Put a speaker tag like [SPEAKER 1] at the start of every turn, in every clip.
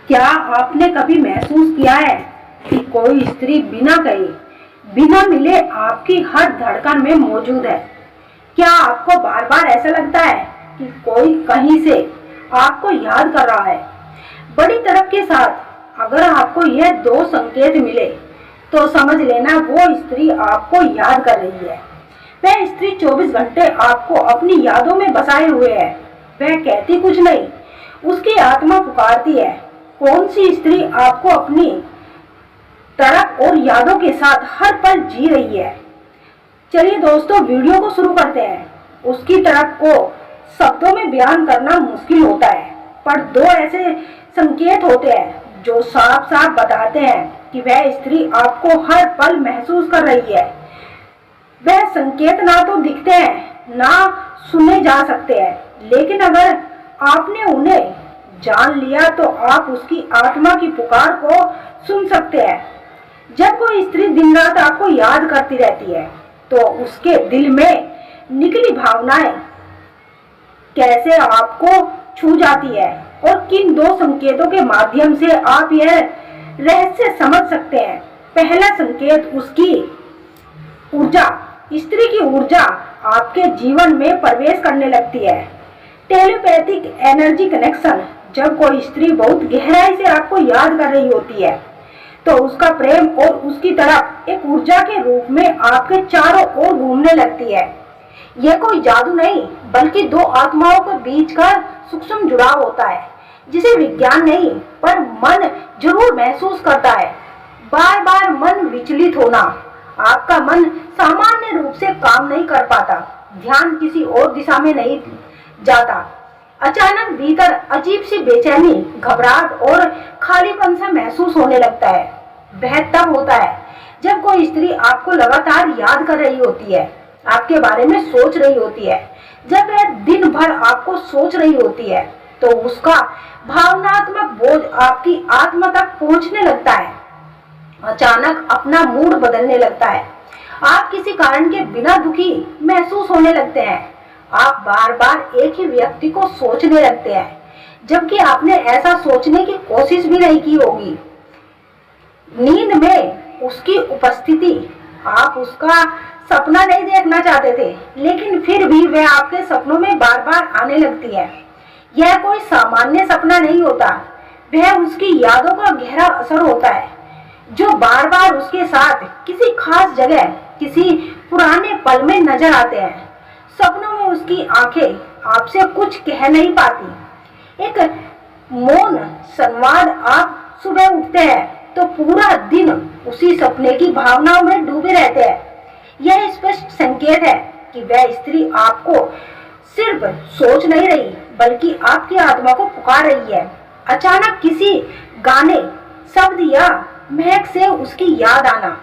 [SPEAKER 1] क्या आपने कभी महसूस किया है कि कोई स्त्री बिना कहे, बिना मिले आपकी हर धड़कन में मौजूद है? क्या आपको बार बार ऐसा लगता है कि कोई कहीं से आपको याद कर रहा है? बड़ी तरफ के साथ अगर आपको यह दो संकेत मिले तो समझ लेना वो स्त्री आपको याद कर रही है। वह स्त्री 24 घंटे आपको अपनी यादों में बसाए हुए है। वह कहती कुछ नहीं, उसकी आत्मा पुकारती है। कौन सी स्त्री आपको अपनी तरफ और यादों के साथ हर पल जी रही है? चलिए दोस्तों, वीडियो को शुरू करते हैं। उसकी तरफ को शब्दों में बयान करना मुश्किल होता है, पर दो ऐसे संकेत होते हैं जो साफ साफ बताते हैं कि वह स्त्री आपको हर पल महसूस कर रही है। वह संकेत ना तो दिखते हैं ना सुने जा सकते हैं, लेकिन अगर आपने उन्हें जान लिया तो आप उसकी आत्मा की पुकार को सुन सकते हैं। जब कोई स्त्री दिन रात आपको याद करती रहती है तो उसके दिल में निकली भावनाएं कैसे आपको छू जाती है और किन दो संकेतों के माध्यम से आप यह रहस्य समझ सकते हैं। पहला संकेत, उसकी ऊर्जा। स्त्री की ऊर्जा आपके जीवन में प्रवेश करने लगती है। Telepathic energy connection. जब कोई स्त्री बहुत गहराई से आपको याद कर रही होती है तो उसका प्रेम और उसकी तरफ एक ऊर्जा के रूप में आपके चारों ओर घूमने लगती है। यह कोई जादू नहीं, बल्कि दो आत्माओं के बीच का सूक्ष्म जुड़ाव होता है, जिसे विज्ञान नहीं पर मन जरूर महसूस करता है। बार बार मन विचलित होना, आपका मन सामान्य रूप से काम नहीं कर पाता, ध्यान किसी और दिशा में नहीं जाता। अचानक भीतर अजीब सी बेचैनी, घबराहट और खालीपन सा महसूस होने लगता है। वह तब होता है जब कोई स्त्री आपको लगातार याद कर रही होती है, आपके बारे में सोच रही होती है। जब वह दिन भर आपको सोच रही होती है तो उसका भावनात्मक बोझ आपकी आत्मा तक पहुंचने लगता है। अचानक अपना मूड बदलने लगता है। आप किसी कारण के बिना दुखी महसूस होने लगते हैं। आप बार बार एक ही व्यक्ति को सोचने लगते हैं, जबकि आपने ऐसा सोचने की कोशिश भी नहीं की होगी। नींद में उसकी उपस्थिति, आप उसका सपना नहीं देखना चाहते थे, लेकिन फिर भी वह आपके सपनों में बार बार आने लगती है। यह कोई सामान्य सपना नहीं होता, वह उसकी यादों का गहरा असर होता है, जो बार बार उसके साथ किसी खास जगह, किसी पुराने पल में नजर आते हैं। सपनों में उसकी आंखें आपसे कुछ कह नहीं पाती। एक मौन संवाद। आप सुबह उठते हैं तो पूरा दिन उसी सपने की भावनाओं में डूबे रहते हैं। यह स्पष्ट संकेत है कि वह स्त्री आपको सिर्फ सोच नहीं रही, बल्कि आपकी आत्मा को पुकार रही है। अचानक किसी गाने, शब्द या महक से उसकी याद आना।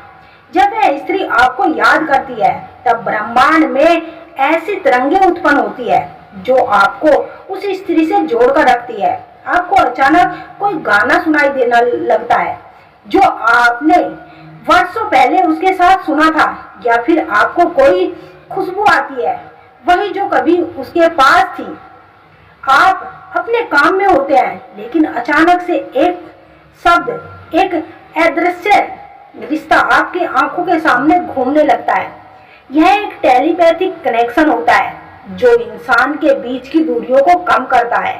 [SPEAKER 1] जब वह स्त्री आपको याद करती है तब ब्रह्मांड में ऐसी तरंगें उत्पन्न होती है जो आपको उस स्त्री से जोड़कर रखती है। आपको अचानक कोई गाना सुनाई देने लगता है जो आपने वर्षों पहले उसके साथ सुना था, या फिर आपको कोई खुशबू आती है, वही जो कभी उसके पास थी। आप अपने काम में होते हैं, लेकिन अचानक से एक शब्द, एक अदृश्य रिश्ता आपके आंखों के सामने घूमने लगता है। यह एक टेलीपैथिक कनेक्शन होता है जो इंसान के बीच की दूरियों को कम करता है।